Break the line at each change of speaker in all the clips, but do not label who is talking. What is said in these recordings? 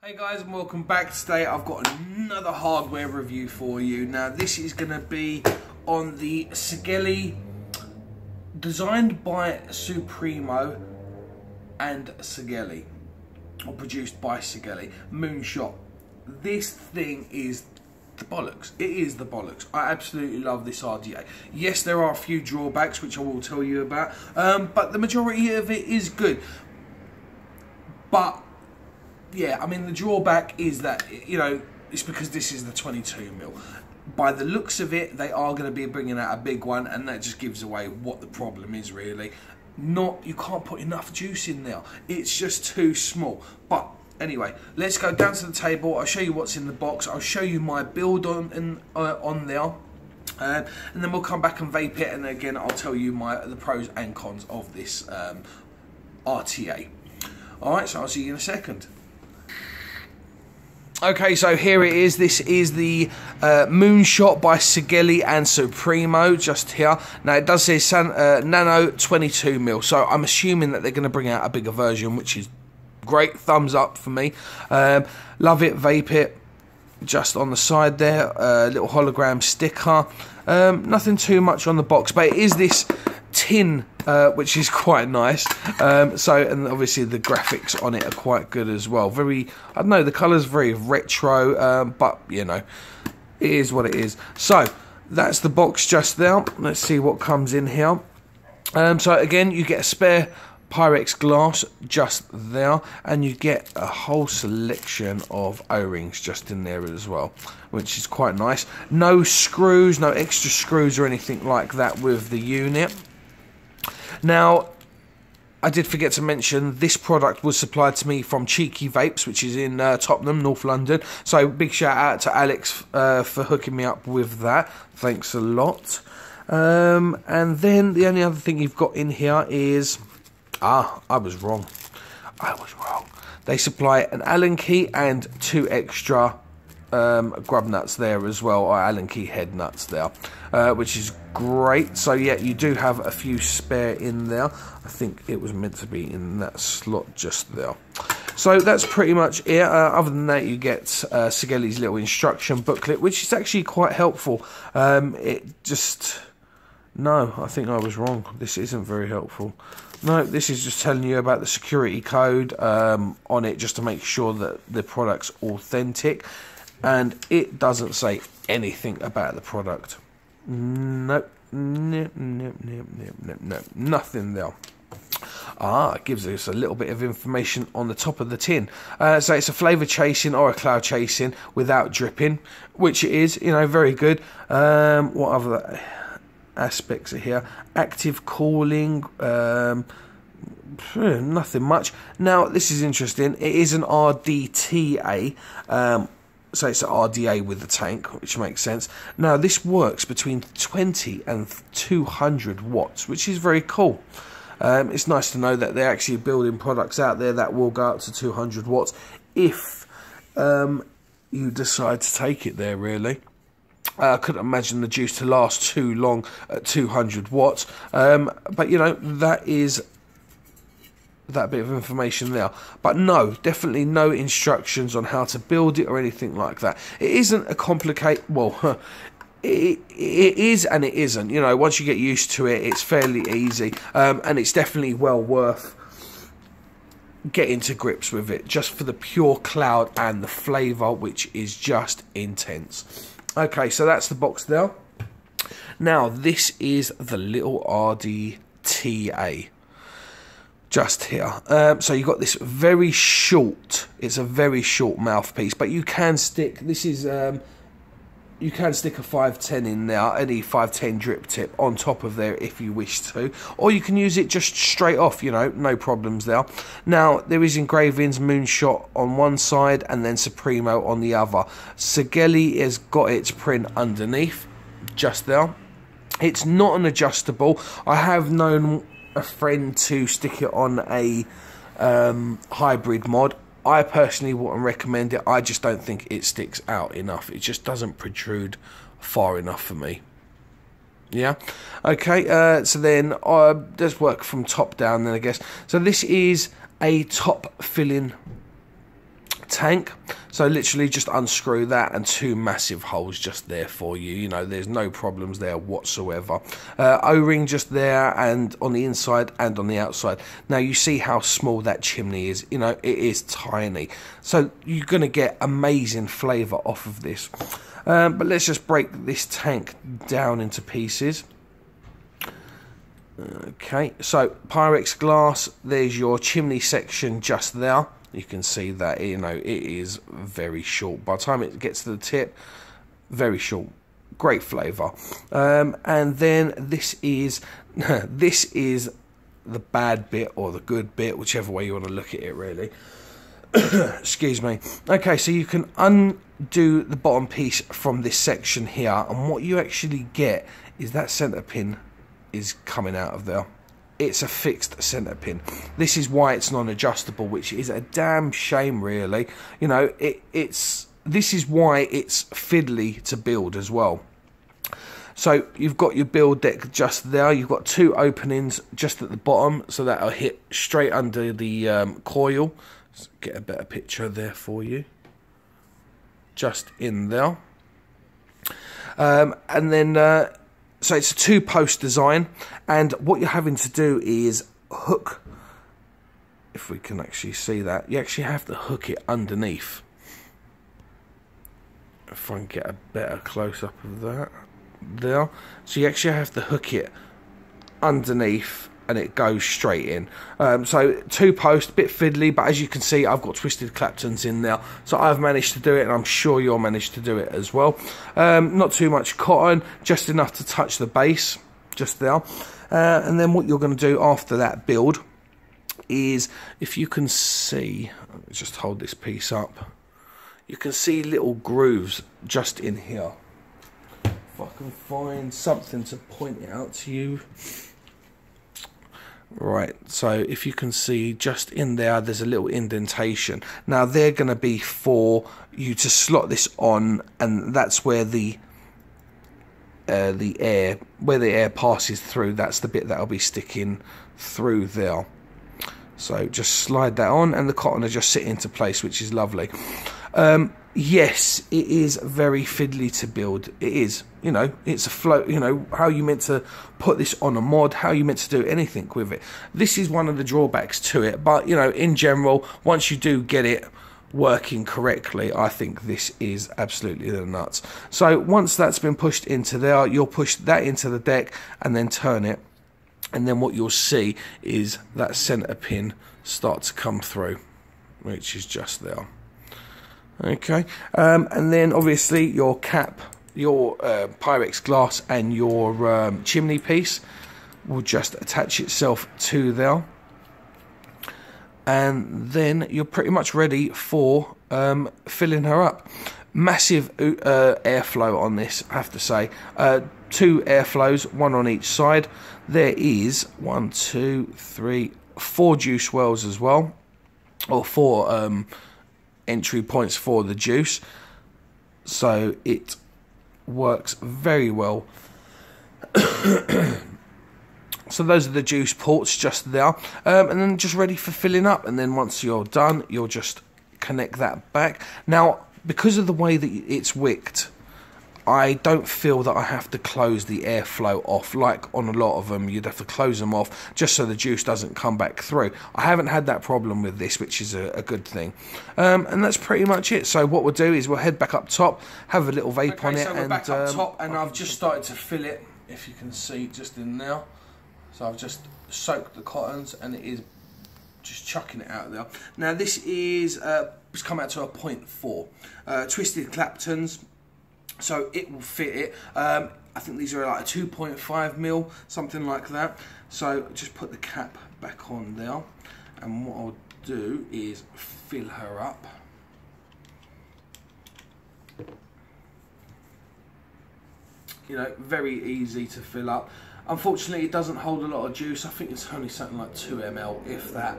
Hey guys, and welcome back. Today I've got another hardware review for you. Now this is going to be on the Sigelei, designed by Suprimo and Sigelei, or produced by Sigelei, Moonshot. This thing is the bollocks. It is the bollocks. I absolutely love this RDTA. Yes, there are a few drawbacks which I will tell you about, but the majority of it is good. But yeah, I mean, the drawback is that, you know, it's because this is the 22mm. By the looks of it, they are going to be bringing out a big one, and that just gives away what the problem is, really. You can't put enough juice in there. It's just too small. But anyway, let's go down to the table. I'll show you what's in the box. I'll show you my build on there. And then we'll come back and vape it, and again, I'll tell you the pros and cons of this RTA. Alright, so I'll see you in a second. Okay, so here it is. This is the Moonshot by Sigelei and Suprimo, just here. Now, it does say Nano 22mm, so I'm assuming that they're going to bring out a bigger version, which is great. Thumbs up for me. Love it, vape it. Just on the side there, little hologram sticker. Nothing too much on the box, but it is this tin, which is quite nice. And obviously the graphics on it are quite good as well. Very, I don't know, the colour's very retro, but you know, it is what it is. So that's the box just there. Let's see what comes in here. So again, you get a spare Pyrex glass just there, and you get a whole selection of O-rings just in there as well, which is quite nice. No screws, no extra screws or anything like that with the unit. Now, I did forget to mention, this product was supplied to me from Cheeky Vapes, which is in Tottenham, North London. So big shout out to Alex for hooking me up with that. Thanks a lot. And then the only other thing you've got in here is... I was wrong. They supply an Allen key and 2 extra grub nuts there as well, or Allen key head nuts there, which is great. So yeah, you do have a few spare in there. I think it was meant to be in that slot just there. So that's pretty much it. Other than that, you get Sigelei's little instruction booklet, which is actually quite helpful. No, I think I was wrong. This isn't very helpful. No, this is just telling you about the security code on it, just to make sure that the product's authentic. And it doesn't say anything about the product. Nope. Nope. Nothing there. It gives us a little bit of information on the top of the tin. So it's a flavour chasing or a cloud chasing without dripping, which it is, you know, very good. What other aspects are here? Active cooling, nothing much. Now this is interesting. It is an RDTA, so it's an RDA with the tank, which makes sense. Now this works between 20 and 200 watts, which is very cool. It's nice to know that they're actually building products out there that will go up to 200 watts if you decide to take it there, really. I couldn't imagine the juice to last too long at 200 watts. But, you know, that is that bit of information there. But no, definitely no instructions on how to build it or anything like that. It isn't a complicated... Well, it is and it isn't. You know, once you get used to it, it's fairly easy. And it's definitely well worth getting to grips with it, just for the pure cloud and the flavour, which is just intense. Okay, so that's the box there. Now, this is the little RDTA. Just here. So you've got this very short, it's a very short mouthpiece, but you can stick, this is, you can stick a 510 in there, any 510 drip tip on top of there if you wish to. Or you can use it just straight off, you know, no problems there. Now, there is engravings, Moonshot on one side and then Suprimo on the other. Sigelei has got its print underneath, just there. It's not an adjustable. I have known a friend to stick it on a hybrid mod. I personally wouldn't recommend it. I just don't think it sticks out enough. It just doesn't protrude far enough for me. Yeah. Okay. So then let's work from top down then, I guess. So this is a top filling tank. So literally just unscrew that, and 2 massive holes just there for you. You know, there's no problems there whatsoever. O-ring just there, and on the inside and on the outside. Now you see how small that chimney is. You know, it is tiny, so you're going to get amazing flavour off of this. But let's just break this tank down into pieces. Okay, so Pyrex glass, there's your chimney section just there. You can see that, you know, it is very short. By the time it gets to the tip, very short. Great flavour. And then this is this is the bad bit or the good bit, whichever way you want to look at it, really. Excuse me. Okay, so you can undo the bottom piece from this section here, and what you actually get is that centre pin is coming out of there. It's a fixed centre pin. This is why it's non-adjustable, which is a damn shame, really. You know, this is why it's fiddly to build as well. So you've got your build deck just there. You've got 2 openings just at the bottom, so that'll hit straight under the coil. Let's get a better picture there for you. Just in there. And then so it's a 2-post design, and what you're having to do is hook, if we can actually see that, you actually have to hook it underneath. If I can get a better close-up of that, there. So you actually have to hook it underneath, and it goes straight in. So 2-post, bit fiddly, but as you can see, I've got twisted claptons in there, so I've managed to do it, and I'm sure you'll manage to do it as well. Not too much cotton, just enough to touch the base, just there. And then what you're going to do after that build is, if you can see, just hold this piece up, you can see little grooves just in here. If I can find something to point it out to you. Right, so if you can see just in there, there's a little indentation. Now they're going to be for you to slot this on, and that's where the air passes through. That's the bit that'll be sticking through there. So just slide that on, and the cotton will just sit into place, which is lovely. Yes, it is very fiddly to build. It is, you know, it's a float. You know, how you meant to put this on a mod, how you meant to do anything with it. This is one of the drawbacks to it, but you know, in general, once you do get it working correctly, I think this is absolutely the nuts. So once that's been pushed into there, you'll push that into the deck and then turn it, and then what you'll see is that centre pin start to come through, which is just there. Okay, and then obviously your cap, your Pyrex glass, and your chimney piece will just attach itself to there, and then you're pretty much ready for filling her up. Massive airflow on this, I have to say. 2 airflows, 1 on each side. There is 1, 2, 3, 4 juice wells as well, or 4 entry points for the juice, so it works very well. So those are the juice ports just there, and then just ready for filling up. And then once you're done, you'll just connect that back. Now, because of the way that it's wicked, I don't feel that I have to close the airflow off. Like on a lot of them, you'd have to close them off just so the juice doesn't come back through. I haven't had that problem with this, which is a good thing. And that's pretty much it. So what we'll do is we'll head back up top, have a little vape on it. So we're back up top, and I've just started to fill it, if you can see, just in there. So I've just soaked the cottons, and it is just chucking it out there. Now this is it's come out to a 0.4. Twisted claptons, so it will fit it. I think these are like a 2.5mm, something like that. So just put the cap back on there, and what I'll do is fill her up. You know, very easy to fill up. Unfortunately, it doesn't hold a lot of juice. I think it's only something like 2 ml, if that,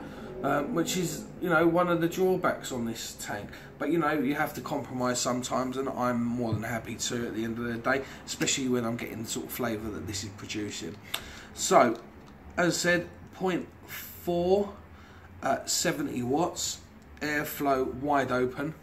which is, you know, one of the drawbacks on this tank. But, you know, you have to compromise sometimes, and I'm more than happy to at the end of the day, especially when I'm getting the sort of flavour that this is producing. So, as I said, 0.4 at 70 watts. airflow wide open.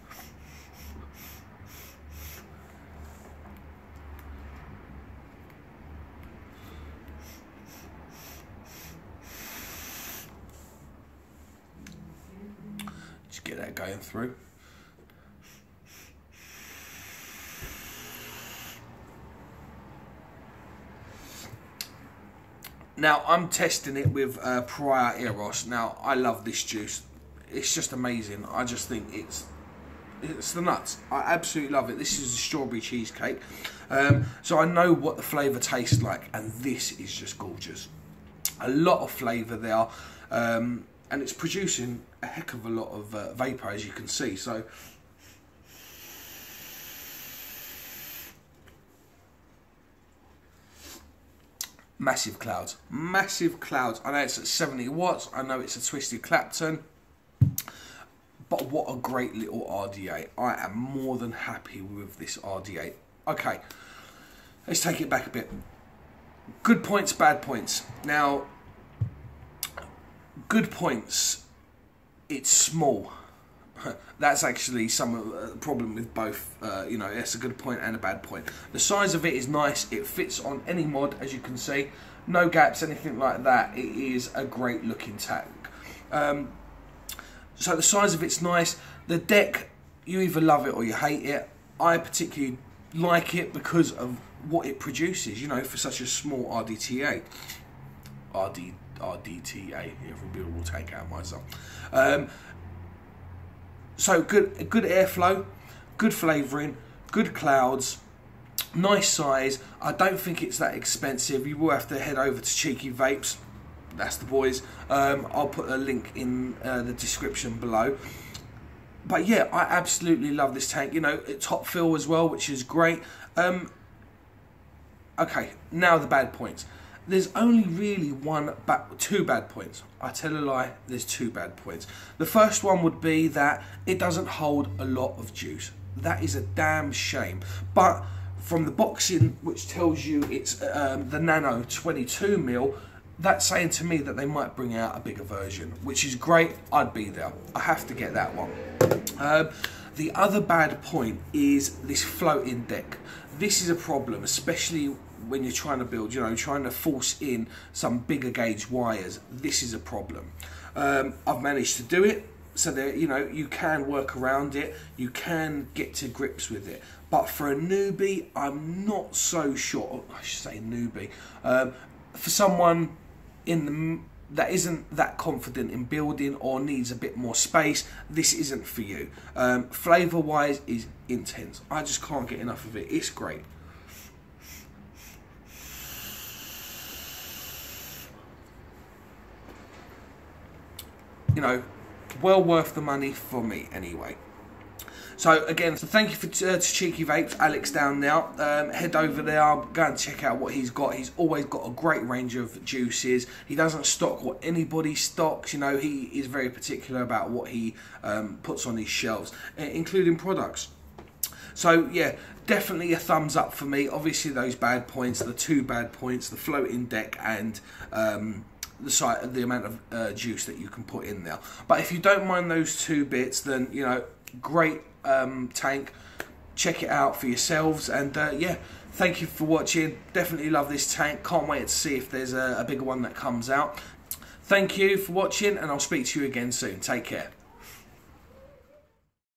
Just get that going through. Now, I'm testing it with Prior Eros. Now, I love this juice. It's just amazing. I just think it's the nuts. I absolutely love it. This is a strawberry cheesecake. So I know what the flavour tastes like, and this is just gorgeous. A lot of flavour there, and it's producing a heck of a lot of vapour, as you can see. So massive clouds, massive clouds. I know it's at 70 watts. I know it's a Twisted Clapton. But what a great little RDA. I am more than happy with this RDA. Okay, let's take it back a bit. Good points, bad points. Now, good points, it's small. That's actually some problem with both. You know, it's a good point and a bad point. The size of it is nice. It fits on any mod, as you can see. No gaps, anything like that. It is a great looking tank. So the size of it's nice. The deck, you either love it or you hate it. I particularly like it because of what it produces, you know, for such a small RDTA. RDTA, everybody will take out myself. So good airflow, good flavouring, good clouds, nice size. I don't think it's that expensive. You will have to head over to Cheeky Vapes. That's the boys. I'll put a link in the description below. But yeah, I absolutely love this tank. You know, it's top fill as well, which is great. Okay, now the bad points. There's only really two bad points. I tell a lie, there's two bad points. The first one would be that it doesn't hold a lot of juice. That is a damn shame. But from the boxing, which tells you it's the Nano 22mm, that's saying to me that they might bring out a bigger version, which is great. I'd be there. I have to get that one. The other bad point is this floating deck. This is a problem, especially when you're trying to build, you know, trying to force in some bigger gauge wires. This is a problem. I've managed to do it so that, you know, you can work around it, you can get to grips with it. But for a newbie, I'm not so sure. I should say newbie. For someone that isn't that confident in building or needs a bit more space, this isn't for you. Flavour wise is intense. I just can't get enough of it. It's great. You know, well worth the money for me anyway. So again, so thank you to Cheeky Vapes, Alex down now. Head over there, go and check out what he's got. He's always got a great range of juices. He doesn't stock what anybody stocks. You know, he is very particular about what he puts on his shelves, including products. So yeah, definitely a thumbs up for me. Obviously those bad points, the two bad points, the floating deck and the amount of juice that you can put in there. But if you don't mind those two bits, then, you know, great tank. Check it out for yourselves. And yeah, thank you for watching. Definitely love this tank. Can't wait to see if there's a bigger one that comes out. Thank you for watching, and I'll speak to you again soon. Take care.